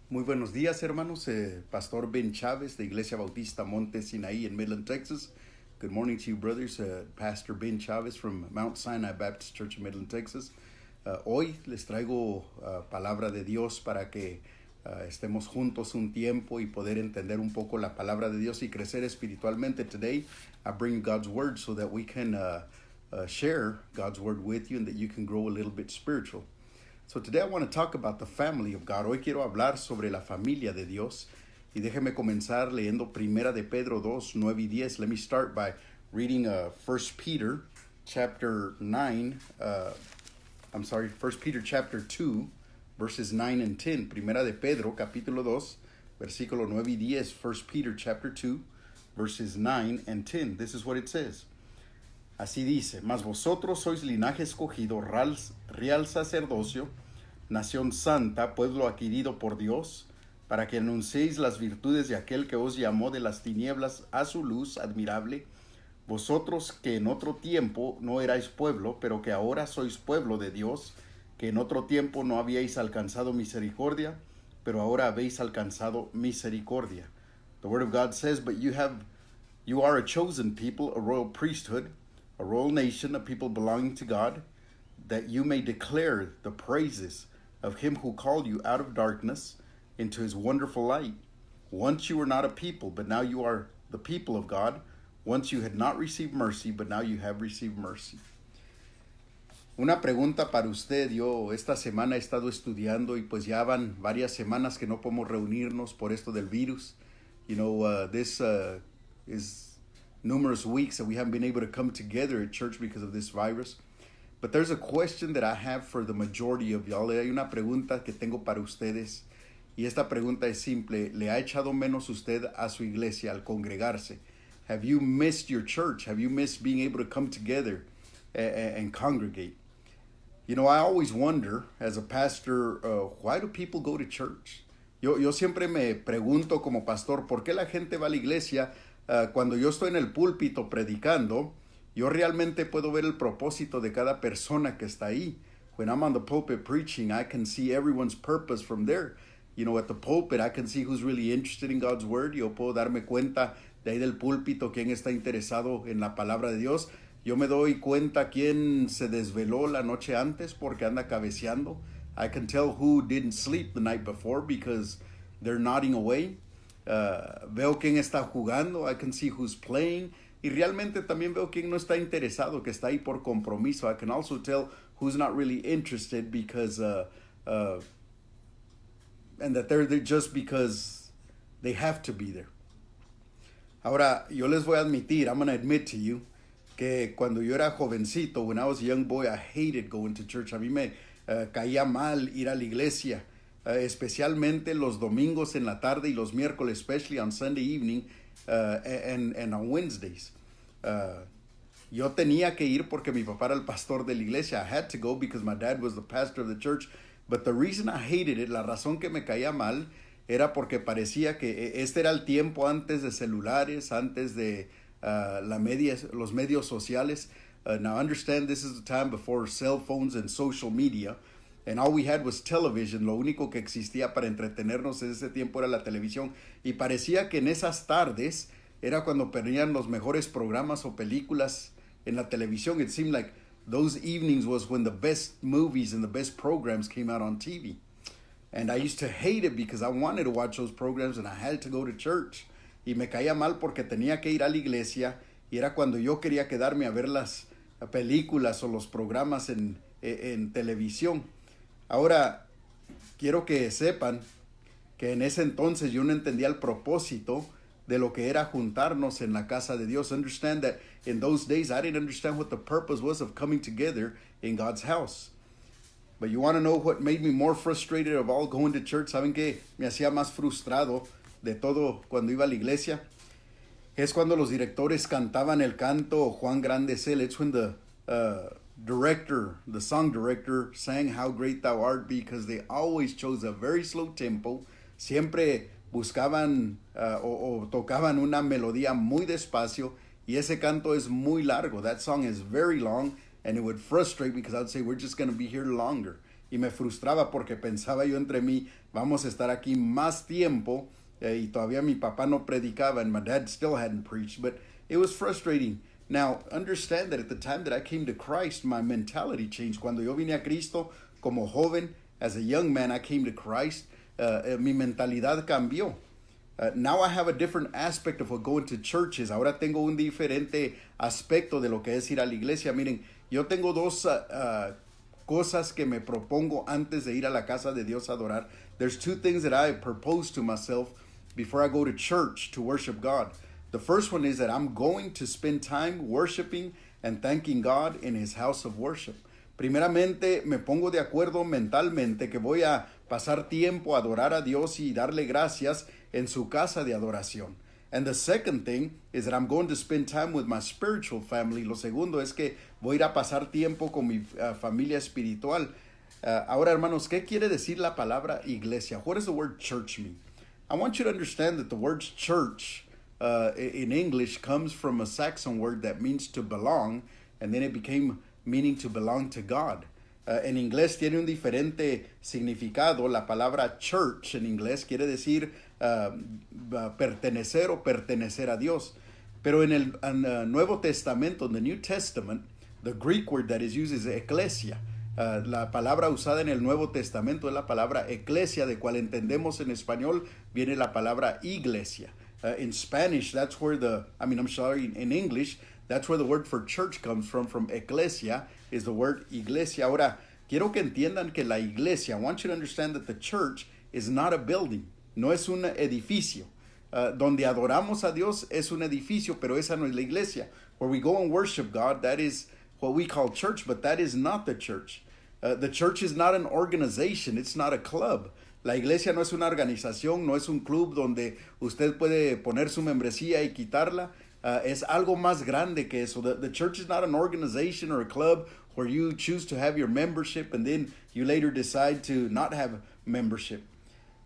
Muy buenos días, hermanos. Pastor Ben Chávez de Iglesia Bautista Monte Sinaí in Midland, Texas. Good morning to you, brothers. Pastor Ben Chávez from Mount Sinai Baptist Church in Midland, Texas. Hoy les traigo palabra de Dios para que estemos juntos un tiempo y poder entender un poco la palabra de Dios y crecer espiritualmente. Today, I bring God's word so that we can share God's word with you and that you can grow a little bit spiritual. So today I want to talk about the family of God. Hoy quiero hablar sobre la familia de Dios. Y déjeme comenzar leyendo Primera de Pedro 2, 9 y 10. Let me start by reading 1 Peter chapter 9. 1 Peter chapter 2, verses 9 and 10. Primera de Pedro capítulo 2, versículo 9 y 10. 1 Peter chapter 2, verses 9 and 10. This is what it says. Así dice, mas vosotros sois linaje escogido, real sacerdocio, nación santa, pueblo adquirido por Dios, para que anunciéis las virtudes de aquel que os llamó de las tinieblas a su luz admirable, vosotros que en otro tiempo no erais pueblo, pero que ahora sois pueblo de Dios, que en otro tiempo no habíais alcanzado misericordia, pero ahora habéis alcanzado misericordia. The word of God says, but you are a chosen people, a royal priesthood, a royal nation, a people belonging to God, that you may declare the praises of him who called you out of darkness into his wonderful light. Once you were not a people, but now you are the people of God. Once you had not received mercy, but now you have received mercy. Una pregunta para usted. Yo esta semana he estado estudiando y pues ya van varias semanas que no podemos reunirnos por esto del virus. This is numerous weeks that we haven't been able to come together at church because of this virus. But there's a question that I have for the majority of y'all. Hay una pregunta que tengo para ustedes. Y esta pregunta es simple. ¿Le ha echado menos usted a su iglesia al congregarse? Have you missed your church? Have you missed being able to come together and congregate? I always wonder, as a pastor, why do people go to church? Yo siempre me pregunto como pastor, ¿por qué la gente va a la iglesia? Cuando yo estoy en el púlpito predicando, yo realmente puedo ver el propósito de cada persona que está ahí. When I'm on the pulpit preaching, I can see everyone's purpose from there. At the pulpit, I can see who's really interested in God's word. Yo puedo darme cuenta de ahí del púlpito quién está interesado en la palabra de Dios. Yo me doy cuenta quién se desveló la noche antes porque anda cabeceando. I can tell who didn't sleep the night before because they're nodding away. Veo quién está jugando, I can see who's playing, y realmente también veo quién no está interesado, que está ahí por compromiso. I can also tell who's not really interested because, and that they're there just because they have to be there. Ahora, yo les voy a admitir, I'm going to admit to you, que cuando yo era jovencito, when I was a young boy, I hated going to church. A mí me caía mal ir a la iglesia. Especialmente los domingos en la tarde y los miércoles, especially on Sunday evening and on Wednesdays. Yo tenía que ir porque mi papá era el pastor de la iglesia. I had to go because my dad was the pastor of the church. But the reason I hated it, la razón que me caía mal, era porque parecía que este era el tiempo antes de celulares, antes de los medios sociales. Now understand, this is the time before cell phones and social media. And all we had was television. Lo único que existía para entretenernos en ese tiempo era la televisión. Y parecía que en esas tardes era cuando ponían los mejores programas o películas en la televisión. It seemed like those evenings was when the best movies and the best programs came out on TV. And I used to hate it because I wanted to watch those programs and I had to go to church. Y me caía mal porque tenía que ir a la iglesia y era cuando yo quería quedarme a ver las películas o los programas en televisión. Ahora, quiero que sepan que en ese entonces yo no entendía el propósito de lo que era juntarnos en la casa de Dios. Understand that in those days I didn't understand what the purpose was of coming together in God's house. But you want to know what made me more frustrated of all going to church? ¿Saben qué me hacía más frustrado de todo cuando iba a la iglesia? Es cuando los directores cantaban el canto Juan Grande es Él. It's when the song director sang How Great Thou Art, because they always chose a very slow tempo. Siempre buscaban o tocaban una melodía muy despacio y ese canto es muy largo. That song is very long and it would frustrate me because I'd say we're just going to be here longer. y me frustraba porque pensaba yo entre mí, vamos a estar aquí más tiempo y todavía mi papá no predicaba and my dad still hadn't preached, but it was frustrating. Now, understand that at the time that I came to Christ, my mentality changed. Cuando yo vine a Cristo como joven, as a young man, I came to Christ, mi mentalidad cambió. Now I have a different aspect of what going to churches. Ahora tengo un diferente aspecto de lo que es ir a la iglesia. Miren, yo tengo dos cosas que me propongo antes de ir a la casa de Dios a adorar. There's two things that I propose to myself before I go to church to worship God. The first one is that I'm going to spend time worshiping and thanking God in His house of worship. Primeramente, me pongo de acuerdo mentalmente que voy a pasar tiempo a adorar a Dios y darle gracias en su casa de adoración. And the second thing is that I'm going to spend time with my spiritual family. Lo segundo es que voy a ir a pasar tiempo con mi familia espiritual. Ahora, hermanos, ¿qué quiere decir la palabra iglesia? What does the word church mean? I want you to understand that the word church in English comes from a Saxon word that means to belong, and then it became meaning to belong to God. En inglés tiene un diferente significado. La palabra church en inglés quiere decir pertenecer o pertenecer a Dios. Pero en el Nuevo Testamento, in the New Testament, the Greek word that is used is ecclesia. La palabra usada en el Nuevo Testamento es la palabra eclesia, de cual entendemos en español viene la palabra iglesia. In Spanish, that's where in English, that's where the word for church comes from ecclesia, is the word iglesia. Ahora, quiero que entiendan que la iglesia, I want you to understand that the church is not a building, no es un edificio. Donde adoramos a Dios es un edificio, pero esa no es la iglesia. Where we go and worship God, that is what we call church, but that is not the church. The church is not an organization, it's not a club. La iglesia no es una organización, no es un club donde usted puede poner su membresía y quitarla. Es algo más grande que eso. The church is not an organization or a club where you choose to have your membership and then you later decide to not have membership.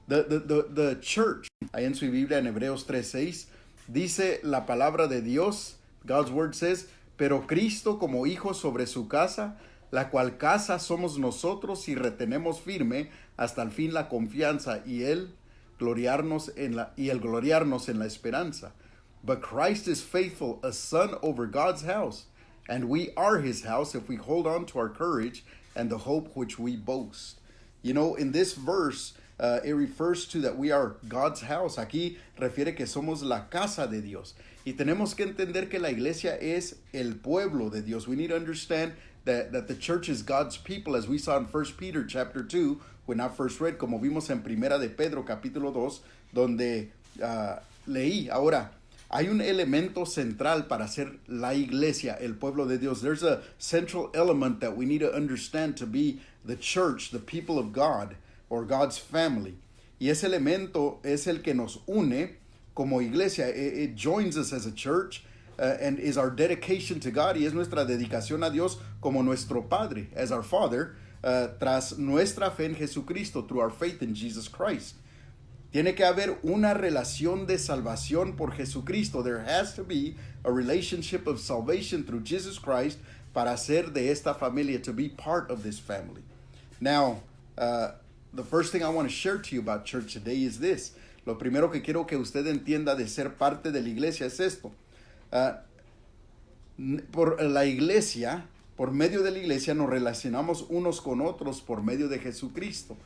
The church, ahí en su Biblia en Hebreos 3:6, dice la palabra de Dios, God's word says, pero Cristo como hijo sobre su casa, la cual casa somos nosotros y retenemos firme hasta el fin la confianza y el gloriarnos en la esperanza. But Christ is faithful, a son over God's house, and we are his house if we hold on to our courage and the hope which we boast. You know, in this verse, it refers to that we are God's house. Aquí refiere que somos la casa de Dios. Y tenemos que entender que la iglesia es el pueblo de Dios. We need to understand that the church is God's people, as we saw in 1 Peter chapter 2, when I first read, como vimos en Primera de Pedro capítulo 2, donde leí. Ahora, hay un elemento central para ser la iglesia, el pueblo de Dios. There's a central element that we need to understand to be the church, the people of God, or God's family. Y ese elemento es el que nos une como iglesia. It joins us as a church and is our dedication to God, y es nuestra dedicación a Dios como nuestro Padre, as our Father, tras nuestra fe en Jesucristo, through our faith in Jesus Christ. Tiene que haber una relación de salvación por Jesucristo. There has to be a relationship of salvation through Jesus Christ para ser de esta familia, to be part of this family. Now, the first thing I want to share to you about church today is this. Lo primero que quiero que usted entienda de ser parte de la iglesia es esto. Por la iglesia, por medio de la iglesia, nos relacionamos unos con otros por medio de Jesucristo.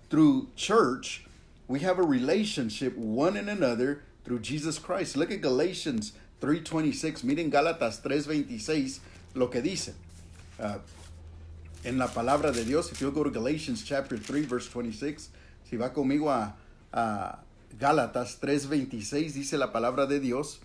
Through church, we have a relationship one and another through Jesus Christ. Look at Galatians 3:26. Miren Gálatas 3:26 lo que dice. En la palabra de Dios, if you go to Galatians chapter 3 verse 26, si va conmigo a Gálatas 3:26, dice la palabra de Dios,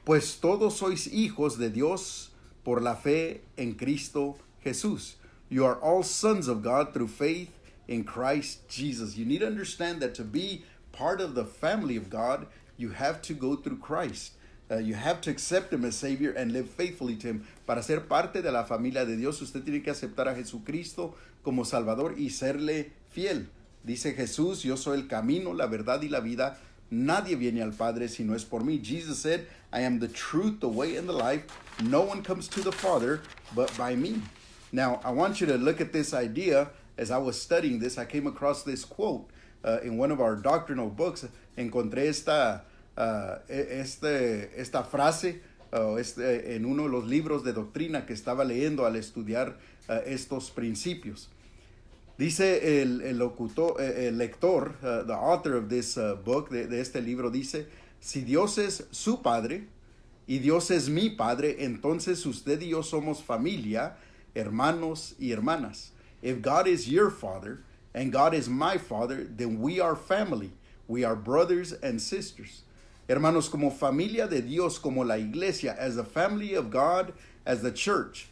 pues todos sois hijos de Dios por la fe en Cristo Jesús. You are all sons of God through faith in Christ Jesus. You need to understand that to be part of the family of God, you have to go through Christ. You have to accept him as Savior and live faithfully to him. Para ser parte de la familia de Dios, usted tiene que aceptar a Jesucristo como Salvador y serle fiel. Dice Jesús, yo soy el camino, la verdad y la vida. Nadie viene al Padre si no es por mí. Jesus said, I am the truth, the way, and the life. No one comes to the Father but by me. Now, I want you to look at this idea. As I was studying this, I came across this quote in one of our doctrinal books. Encontré esta frase en uno de los libros de doctrina que estaba leyendo al estudiar estos principios. Dice el lector, the author of this book, de este libro, dice, si Dios es su padre y Dios es mi padre, entonces usted y yo somos familia, hermanos y hermanas. If God is your father and God is my father, then we are family. We are brothers and sisters. Hermanos, como familia de Dios, como la iglesia, as the family of God, as the church,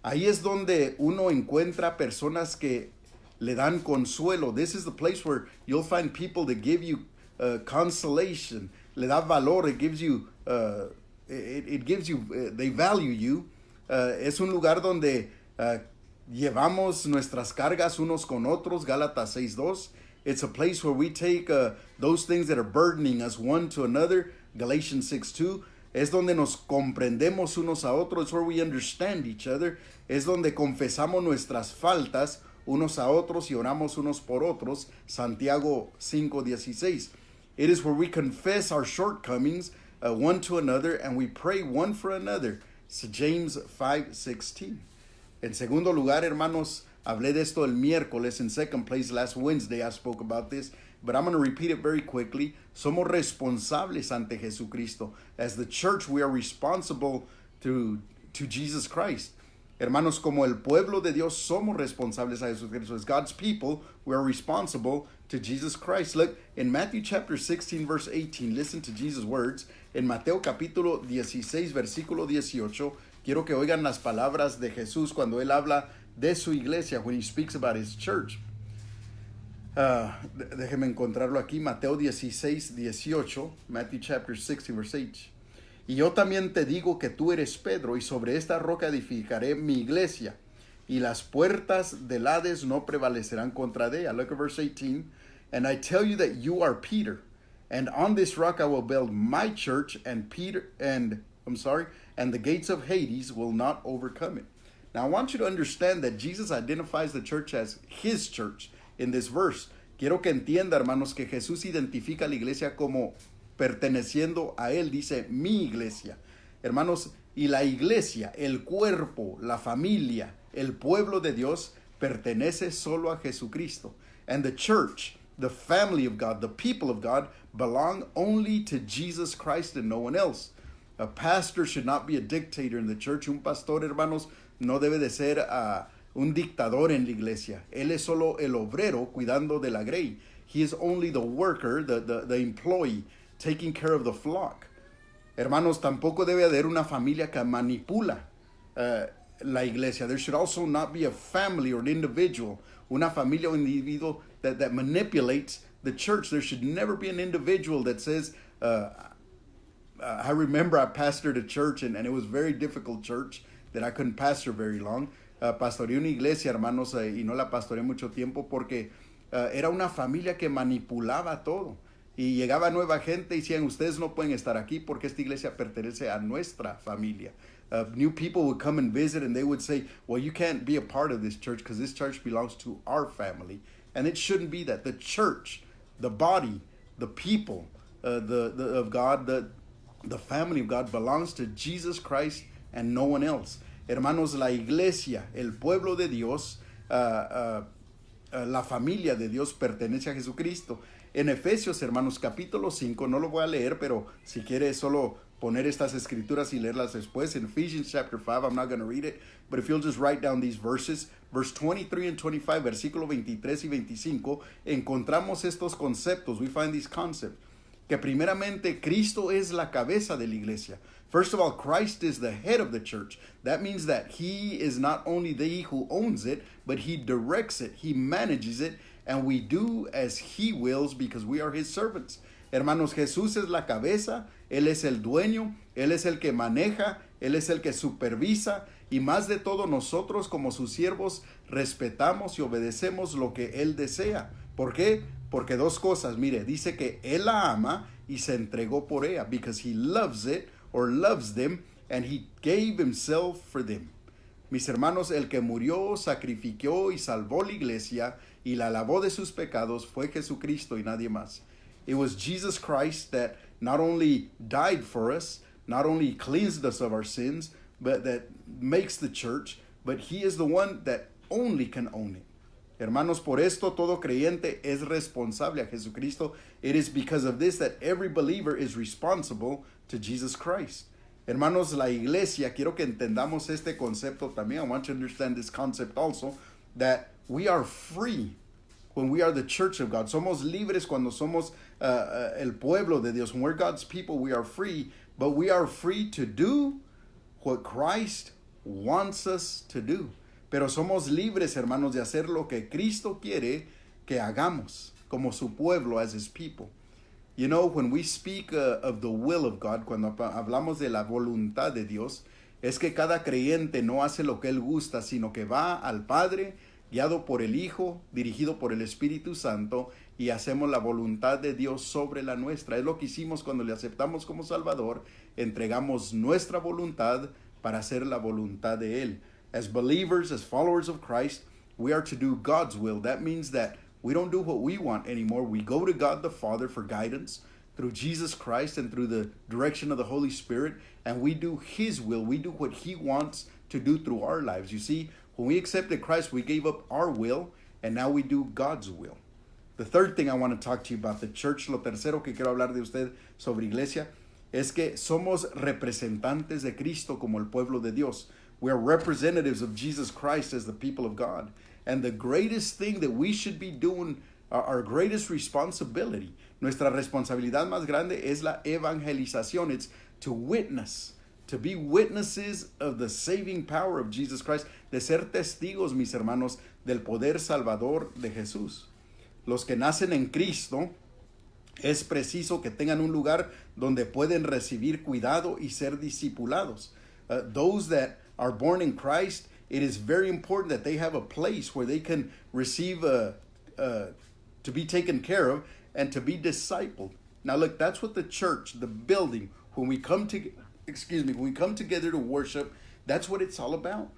ahí es donde uno encuentra personas que le dan consuelo. This is the place where you'll find people that give you consolation. Le da valor. It gives you, they value you. Es un lugar donde llevamos nuestras cargas unos con otros. Gálatas 6:2. It's a place where we take those things that are burdening us one to another. Galatians 6:2. Es donde nos comprendemos unos a otros. It's where we understand each other. Es donde confesamos nuestras faltas unos a otros y oramos unos por otros. Santiago 5:16. It is where we confess our shortcomings one to another and we pray one for another. So James 5:16. En segundo lugar, hermanos, hablé de esto el miércoles. In second place, last Wednesday I spoke about this, but I'm going to repeat it very quickly. Somos responsables ante Jesucristo. As the church, we are responsible to Jesus Christ. Hermanos, como el pueblo de Dios, somos responsables a Jesucristo. As God's people, we are responsible to Jesus Christ. Look, in Matthew chapter 16, verse 18, listen to Jesus' words. En Mateo capítulo 16, versículo 18, quiero que oigan las palabras de Jesús cuando Él habla de su iglesia, when He speaks about His church. Déjeme encontrarlo aquí, Mateo 16, 18, Matthew chapter 16, verse 8. Y yo también te digo que tú eres Pedro, y sobre esta roca edificaré mi iglesia, y las puertas del Hades no prevalecerán contra ella. Look at verse 18. And I tell you that you are Peter, and on this rock I will build my church, and the gates of Hades will not overcome it. Now I want you to understand that Jesus identifies the church as His church in this verse. Quiero que entienda, hermanos, que Jesús identifica a la iglesia como perteneciendo a Él. Dice, mi iglesia. Hermanos, y la iglesia, el cuerpo, la familia, el pueblo de Dios, pertenece solo a Jesucristo. And the church, the family of God, the people of God, belong only to Jesus Christ and no one else. A pastor should not be a dictator in the church. Un pastor, hermanos, no debe de ser un dictador en la iglesia. Él es solo el obrero cuidando de la grey. He is only the worker, the employee, taking care of the flock. Hermanos, tampoco debe haber una familia que manipula la iglesia. There should also not be a family or an individual, una familia o individuo that manipulates the church. There should never be an individual that says, I remember I pastored a church and it was a very difficult church that I couldn't pastor very long. Pastoreé una iglesia, hermanos, y no la pastoreé mucho tiempo porque era una familia que manipulaba todo. Y llegaba nueva gente y decían, ustedes no pueden estar aquí porque esta iglesia pertenece a nuestra familia. New people would come and visit and they would say, well, you can't be a part of this church because this church belongs to our family. And it shouldn't be that. The church, the body, the people of God, the family of God belongs to Jesus Christ and no one else. Hermanos, la iglesia, el pueblo de Dios, la familia de Dios pertenece a Jesucristo. En Efesios, hermanos, capítulo 5, no lo voy a leer, pero si quiere solo poner estas escrituras y leerlas después. In Ephesians chapter 5, I'm not going to read it, but if you'll just write down these verses, verse 23 and 25, versículo 23 y 25, encontramos estos conceptos. We find these concepts. Que primeramente Cristo es la cabeza de la iglesia. First of all, Christ is the head of the church. That means that He is not only the who owns it, but He directs it, He manages it, and we do as He wills because we are His servants. Hermanos, Jesús es la cabeza, Él es el dueño, Él es el que maneja, Él es el que supervisa, y más de todo nosotros como sus siervos respetamos y obedecemos lo que Él desea. ¿Por qué? Porque dos cosas, mire, dice que Él la ama y se entregó por ella, because He loves it or loves them, and He gave Himself for them. Mis hermanos, el que murió, sacrificó y salvó la iglesia y la lavó de sus pecados fue Jesucristo y nadie más. It was Jesus Christ that not only died for us, not only cleansed us of our sins, but that makes the church, but he is the one that only can own it. Hermanos, por esto todo creyente es responsable a Jesucristo. It is because of this that every believer is responsible to Jesus Christ. Hermanos, la iglesia, quiero que entendamos este concepto también. I want you to understand this concept also, that we are free when we are the church of God. Somos libres cuando somos el pueblo de Dios. When we're God's people, we are free, but we are free to do what Christ wants us to do. Pero somos libres, hermanos, de hacer lo que Cristo quiere que hagamos como su pueblo, as his people. You know, when we speak of the will of God, cuando hablamos de la voluntad de Dios, es que cada creyente no hace lo que él gusta, sino que va al Padre, guiado por el Hijo, dirigido por el Espíritu Santo, y hacemos la voluntad de Dios sobre la nuestra. Es lo que hicimos cuando le aceptamos como Salvador, entregamos nuestra voluntad para hacer la voluntad de Él. As believers, as followers of Christ, we are to do God's will. That means that we don't do what we want anymore. We go to God the Father for guidance through Jesus Christ and through the direction of the Holy Spirit, and we do His will. We do what He wants to do through our lives. You see, when we accepted Christ, we gave up our will, and now we do God's will. The third thing I want to talk to you about the church, lo tercero que quiero hablar de usted sobre iglesia, es que somos representantes de Cristo como el pueblo de Dios. We are representatives of Jesus Christ as the people of God. And the greatest thing that we should be doing, our greatest responsibility, nuestra responsabilidad más grande es la evangelización. It's to witness, to be witnesses of the saving power of Jesus Christ, de ser testigos, mis hermanos, del poder salvador de Jesús. Los que nacen en Cristo, es preciso que tengan un lugar donde pueden recibir cuidado y ser discipulados. Those that are born in Christ, it is very important that they have a place where they can receive to be taken care of and to be discipled. Now look, that's what the church, the building, when we come together to worship, that's what it's all about.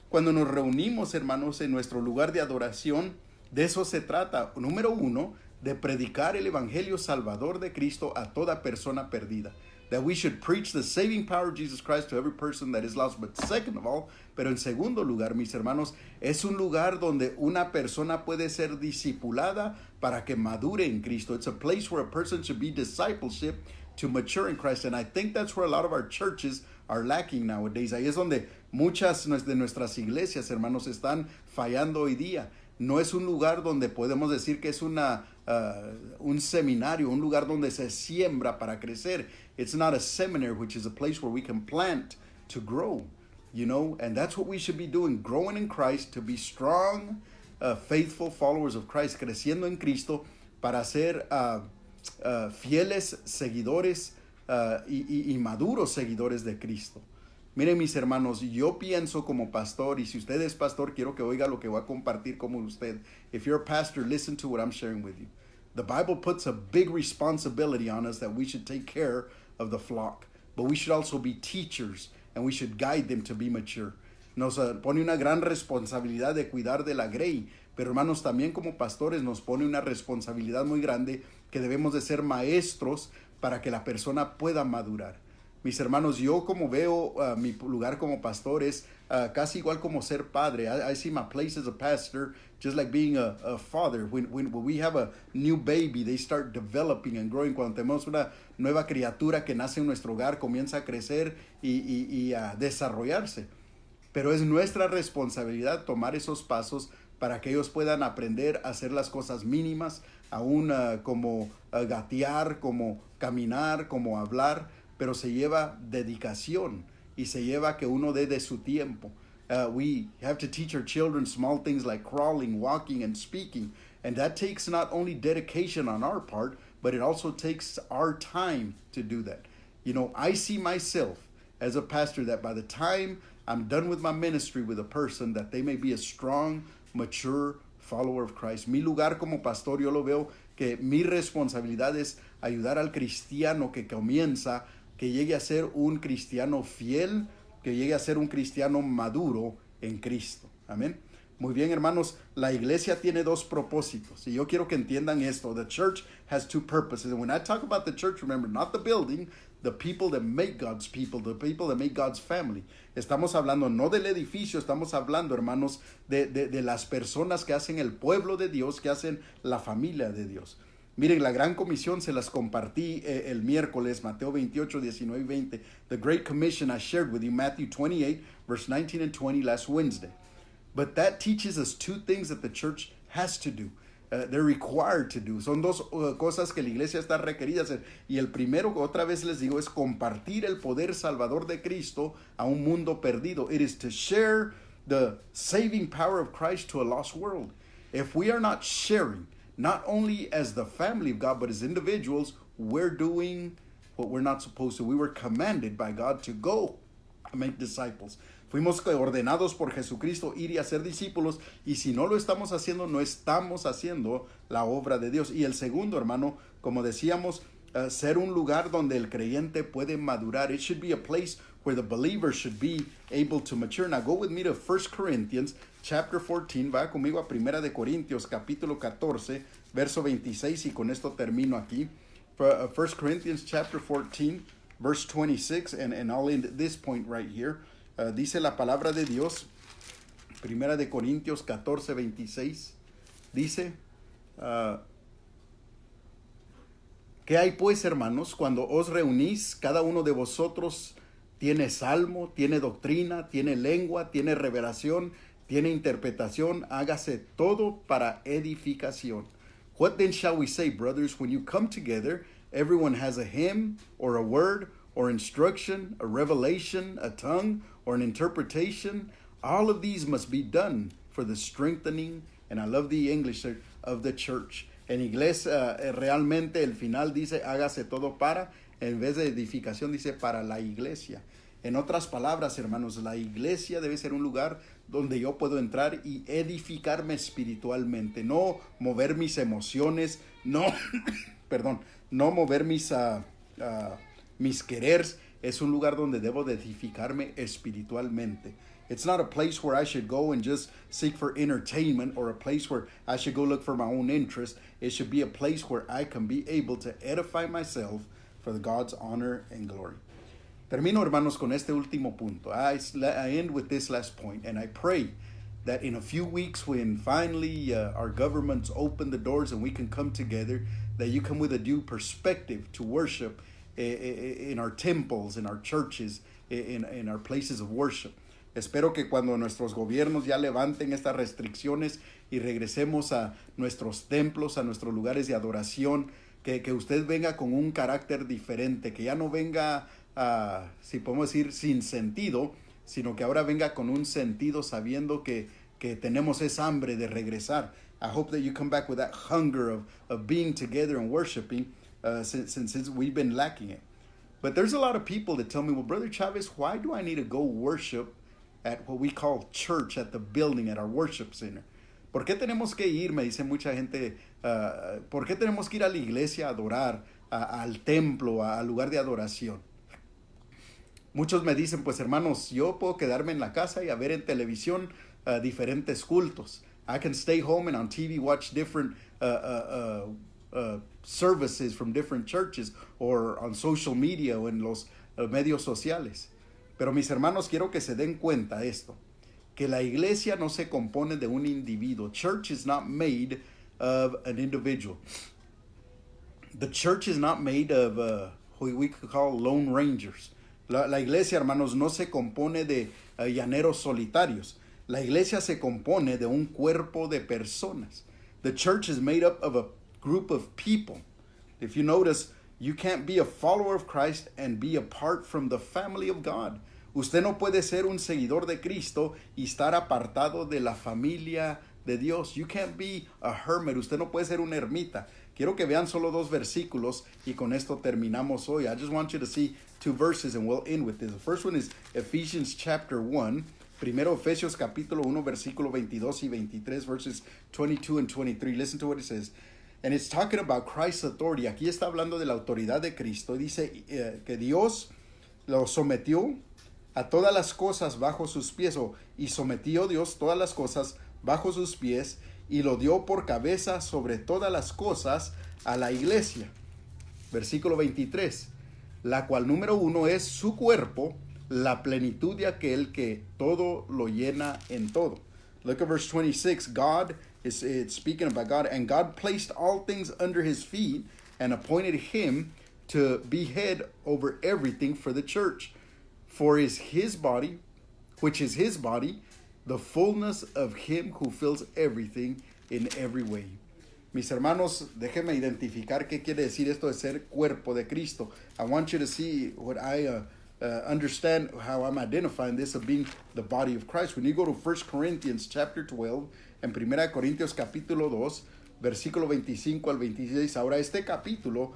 Cuando nos reunimos, hermanos, en nuestro lugar de adoración, de eso se trata. Número uno, de predicar el evangelio salvador de Cristo a toda persona perdida. That we should preach the saving power of Jesus Christ to every person that is lost. But second of all, pero en segundo lugar, mis hermanos, es un lugar donde una persona puede ser discipulada para que madure en Cristo. It's a place where a person should be discipleship to mature in Christ. And I think that's where a lot of our churches are lacking nowadays. Ahí es donde muchas de nuestras iglesias, hermanos, están fallando hoy día. No es un lugar donde podemos decir que es un seminario, un lugar donde se siembra para crecer. It's not a seminary, which is a place where we can plant to grow, you know, and that's what we should be doing, growing in Christ, to be strong, faithful followers of Christ, creciendo en Cristo para ser fieles seguidores y maduros seguidores de Cristo. Miren, mis hermanos, yo pienso como pastor, y si usted es pastor, quiero que oiga lo que voy a compartir con usted. If you're a pastor, listen to what I'm sharing with you. The Bible puts a big responsibility on us that we should take care of the flock, but we should also be teachers, and we should guide them to be mature. Nos pone una gran responsabilidad de cuidar de la grey, pero hermanos, también como pastores nos pone una responsabilidad muy grande que debemos de ser maestros para que la persona pueda madurar. Mis hermanos, yo como veo mi lugar como pastor es casi igual como ser padre. I see my place as a pastor just like being a father. When we have a new baby, they start developing and growing. Cuando tenemos una nueva criatura que nace en nuestro hogar, comienza a crecer y a desarrollarse. Pero es nuestra responsabilidad tomar esos pasos para que ellos puedan aprender a hacer las cosas mínimas, aún como gatear, como caminar, como hablar. Pero se lleva dedicación y se lleva que uno dé de su tiempo. We have to teach our children small things like crawling, walking, and speaking. And that takes not only dedication on our part, but it also takes our time to do that. You know, I see myself as a pastor that by the time I'm done with my ministry with a person, that they may be a strong, mature follower of Christ. Mi lugar como pastor, yo lo veo que mi responsabilidad es ayudar al cristiano que comienza, que llegue a ser un cristiano fiel, que llegue a ser un cristiano maduro en Cristo. Amén. Muy bien, hermanos, la iglesia tiene dos propósitos, y yo quiero que entiendan esto. The church has two purposes, and when I talk about the church, remember, not the building, the people that make God's people, the people that make God's family. Estamos hablando no del edificio, estamos hablando, hermanos, de las personas que hacen el pueblo de Dios, que hacen la familia de Dios. Miren, la gran comisión se las compartí el miércoles, Mateo 28, 19 y 20. The Great Commission I shared with you, Matthew 28, verse 19 and 20 last Wednesday. But that teaches us two things that the church has to do. They're required to do. Son dos cosas que la iglesia está requerida hacer. Y el primero, otra vez les digo, es compartir el poder salvador de Cristo a un mundo perdido. It is to share the saving power of Christ to a lost world. If we are not sharing, not only as the family of God, but as individuals, we're doing what we're not supposed to. We were commanded by God to go and make disciples. Fuimos ordenados por Jesucristo ir y hacer discípulos, y si no lo estamos haciendo, no estamos haciendo la obra de Dios. Y el segundo, hermano, como decíamos, ser un lugar donde el creyente puede madurar. It should be a place where the believer should be able to mature. Now go with me to 1 Corinthians chapter 14. Vaya conmigo a 1 de Corintios capítulo 14, verso 26, y con esto termino aquí. 1 Corinthians chapter 14, verse 26, and I'll end at this point right here. Dice la palabra de Dios, 1 de Corintios 14, 26, dice, ¿qué hay pues, hermanos, cuando os reunís? Cada uno de vosotros tiene salmo, tiene doctrina, tiene lengua, tiene revelación, tiene interpretación, hágase todo para edificación. What then shall we say, brothers, when you come together, everyone has a hymn, or a word, or instruction, a revelation, a tongue, or an interpretation? All of these must be done for the strengthening, and I love the English, of the church. En inglés, realmente el final dice, hágase todo para, en vez de edificación dice, para la iglesia. En otras palabras, hermanos, la iglesia debe ser un lugar donde yo puedo entrar y edificarme espiritualmente, no mover mis emociones, no, perdón, no mover mis quereres. Es un lugar donde debo de edificarme espiritualmente. It's not a place where I should go and just seek for entertainment, or a place where I should go look for my own interest. It should be a place where I can be able to edify myself for God's honor and glory. Termino, hermanos, con este último punto. I end with this last point, and I pray that in a few weeks, when finally our governments open the doors and we can come together, that you come with a due perspective to worship in our temples, in our churches, in our places of worship. Espero que cuando nuestros gobiernos ya levanten estas restricciones y regresemos a nuestros templos, a nuestros lugares de adoración, que usted venga con un carácter diferente, que ya no venga, si podemos decir, sin sentido, sino que ahora venga con un sentido, sabiendo que tenemos esa hambre de regresar. I hope that you come back with that hunger of being together and worshiping, since we've been lacking it. But there's a lot of people that tell me, well, Brother Chavez, why do I need to go worship at what we call church, at the building, at our worship center? ¿Por qué tenemos que ir? Me dice mucha gente, ¿por qué tenemos que ir a la iglesia a adorar, al templo, al lugar de adoración? Muchos me dicen, pues hermanos, yo puedo quedarme en la casa y a ver en televisión diferentes cultos. I can stay home and on TV watch different services from different churches, or on social media o en los medios sociales. Pero mis hermanos, quiero que se den cuenta esto, que la iglesia no se compone de un individuo. Church is not made of an individual. The church is not made of what we could call lone rangers. La iglesia, hermanos, no se compone de llaneros solitarios. La iglesia se compone de un cuerpo de personas. The church is made up of a group of people. If you notice, you can't be a follower of Christ and be apart from the family of God. Usted no puede ser un seguidor de Cristo y estar apartado de la familia de Dios. You can't be a hermit. Usted no puede ser un ermita. Quiero que vean solo 2 versículos y con esto terminamos hoy. I just want you to see 2 verses and we'll end with this. The first one is Ephesians chapter 1. Primero Efesios capítulo 1, versículo 22 y 23, verses 22 and 23. Listen to what it says. And it's talking about Christ's authority. Aquí está hablando de la autoridad de Cristo. Dice que Dios lo sometió a todas las cosas bajo sus pies, y sometió Dios todas las cosas bajo sus pies, y lo dio por cabeza sobre todas las cosas a la iglesia. Versículo 23, la cual número 1 es su cuerpo, la plenitud de aquel que todo lo llena en todo. Look at verse 26. God is speaking about God, and God placed all things under his feet and appointed him to be head over everything for the church. For is his body, which is his body, the fullness of him who fills everything in every way. Mis hermanos, déjenme identificar qué quiere decir esto de ser cuerpo de Cristo. I want you to see what I understand, how I'm identifying this of being the body of Christ. When you go to 1 Corinthians chapter 12, en 1 Corintios capítulo 2, versículo 25 al 26, ahora este capítulo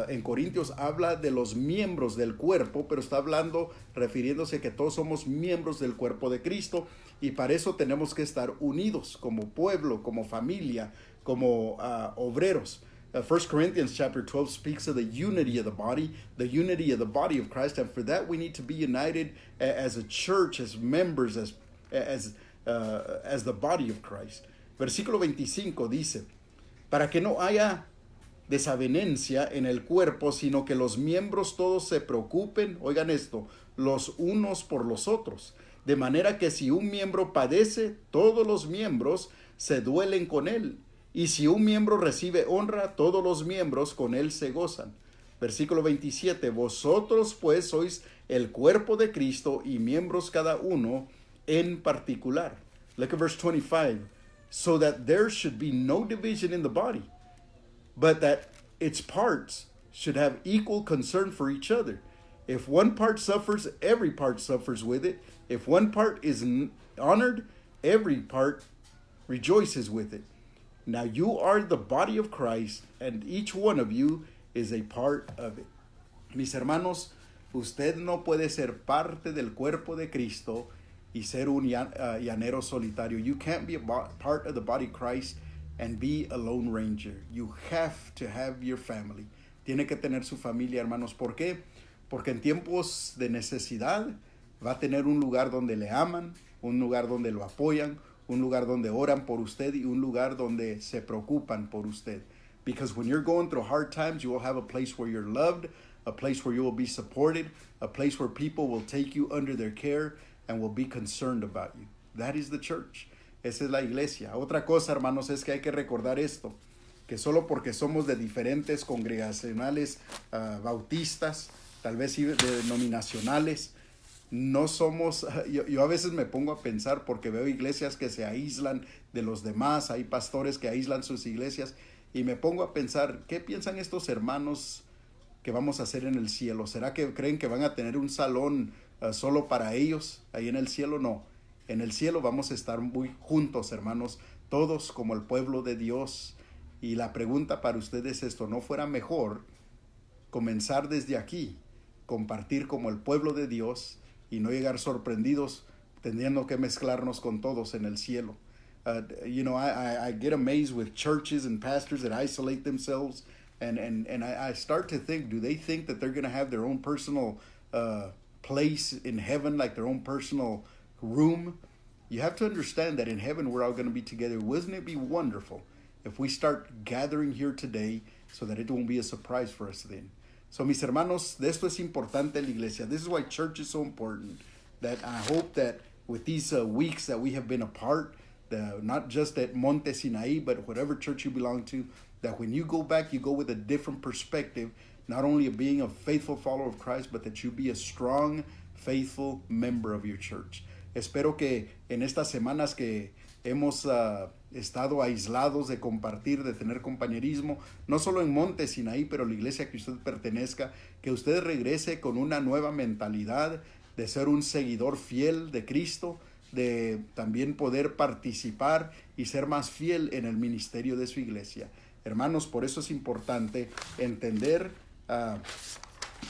en Corintios habla de los miembros del cuerpo, pero está hablando, refiriéndose que todos somos miembros del cuerpo de Cristo, y para eso tenemos que estar unidos como pueblo, como familia, como obreros. 1 Corinthians chapter 12 speaks of the unity of the unity of the body of Christ, and for that we need to be united as a church, as members, as the body of Christ. Versículo 25 dice, para que no haya desavenencia en el cuerpo, sino que los miembros todos se preocupen, oigan esto, los unos por los otros, de manera que si un miembro padece, todos los miembros se duelen con él. Y si un miembro recibe honra, todos los miembros con él se gozan. Versículo 27, vosotros pues sois el cuerpo de Cristo y miembros cada uno en particular. Look at verse 25. So that there should be no division in the body, but that its parts should have equal concern for each other. If one part suffers, every part suffers with it. If one part is honored, every part rejoices with it. Now you are the body of Christ, and each one of you is a part of it. Mis hermanos, usted no puede ser parte del cuerpo de Cristo y ser un llanero solitario. You can't be a part of the body of Christ and be a lone ranger. You have to have your family. Tiene que tener su familia, hermanos. ¿Por qué? Porque en tiempos de necesidad va a tener un lugar donde le aman, un lugar donde lo apoyan, un lugar donde oran por usted y un lugar donde se preocupan por usted. Because when you're going through hard times, you will have a place where you're loved, a place where you will be supported, a place where people will take you under their care and will be concerned about you. That is the church. Esa es la iglesia. Otra cosa, hermanos, es que hay que recordar esto, que solo porque somos de diferentes congregacionales bautistas, tal vez denominacionales, no somos, yo a veces me pongo a pensar porque veo iglesias que se aíslan de los demás, hay pastores que aíslan sus iglesias, y me pongo a pensar, ¿qué piensan estos hermanos que vamos a hacer en el cielo? ¿Será que creen que van a tener un salón solo para ellos ahí en el cielo? No, en el cielo vamos a estar muy juntos, hermanos, todos como el pueblo de Dios. Y la pregunta para ustedes es esto, ¿no fuera mejor comenzar desde aquí, compartir como el pueblo de Dios y no llegar sorprendidos teniendo que mezclarnos con todos en el cielo? I get amazed with churches and pastors that isolate themselves, and I start to think, do they think that they're going to have their own personal place in heaven, like their own personal room? You have to understand that in heaven we're all going to be together. Wouldn't it be wonderful if we start gathering here today so that it won't be a surprise for us then? So, mis hermanos, de esto es importante la iglesia. This is why church is so important. That I hope that with these weeks that we have been apart, not just at Monte Sinai, but whatever church you belong to, that when you go back, you go with a different perspective, not only of being a faithful follower of Christ, but that you be a strong, faithful member of your church. Espero que en estas semanas que hemos estado aislados de compartir, de tener compañerismo, no solo en Monte Sinaí, pero la iglesia que usted pertenezca, que usted regrese con una nueva mentalidad de ser un seguidor fiel de Cristo, de también poder participar y ser más fiel en el ministerio de su iglesia. Hermanos, por eso es importante entender,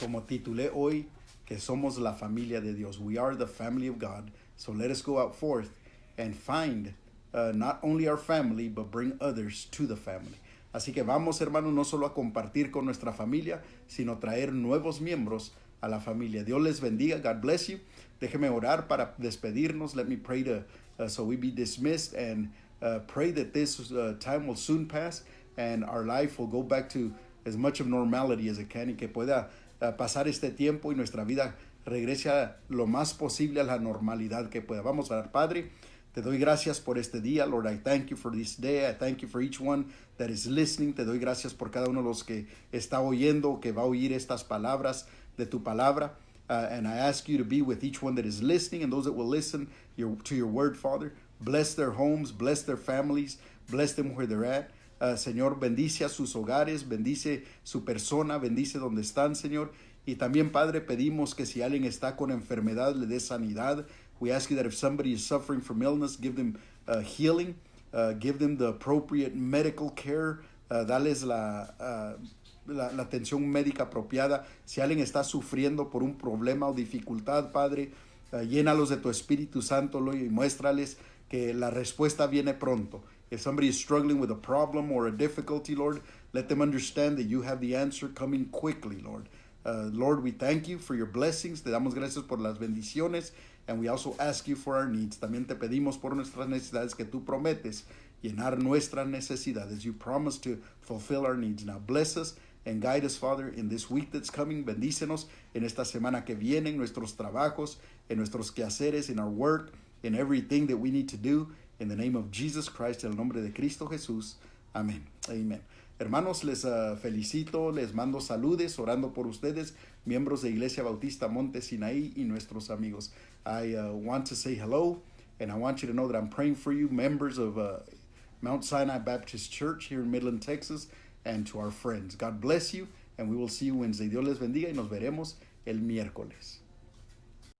como titulé hoy, que somos la familia de Dios. We are the family of God. So let us go out forth and find not only our family, but bring others to the family. Así que vamos, hermanos, no solo a compartir con nuestra familia, sino traer nuevos miembros a la familia. Dios les bendiga. God bless you. Déjeme orar para despedirnos. Let me pray so we be dismissed, and pray that this time will soon pass and our life will go back to as much of normality as it can, y que pueda pasar este tiempo y nuestra vida regrese a lo más posible a la normalidad que pueda. Vamos a orar. Padre, te doy gracias por este día. Lord, I thank you for this day. I thank you for each one that is listening. Te doy gracias por cada uno de los que está oyendo, que va a oír estas palabras de tu palabra. And I ask you to be with each one that is listening and those that will listen to your word, Father. Bless their homes, bless their families, bless them where they're at. Señor, bendice a sus hogares, bendice su persona, bendice donde están, Señor. Y también, Padre, pedimos que si alguien está con enfermedad, le dé sanidad. We ask you that if somebody is suffering from illness, give them healing, give them the appropriate medical care, dales la atención médica apropiada. Si alguien está sufriendo por un problema o dificultad, Padre, llénalos de tu Espíritu Santo, Lord, y muéstrales que la respuesta viene pronto. If somebody is struggling with a problem or a difficulty, Lord, let them understand that you have the answer coming quickly, Lord. Lord, we thank you for your blessings. Te damos gracias por las bendiciones. And we also ask you for our needs. También te pedimos por nuestras necesidades, que tú prometes llenar nuestras necesidades. You promise to fulfill our needs. Now bless us and guide us, Father, in this week that's coming. Bendícenos en esta semana que viene, en nuestros trabajos, en nuestros quehaceres, in our work, in everything that we need to do. In the name of Jesus Christ, en el nombre de Cristo Jesús. Amén. Amen. Hermanos, les felicito, les mando saludes, orando por ustedes, miembros de Iglesia Bautista Monte Sinaí y nuestros amigos. I want to say hello, and I want you to know that I'm praying for you, members of Mount Sinai Baptist Church here in Midland, Texas, and to our friends. God bless you, and we will see you Wednesday. Dios les bendiga y nos veremos el miércoles.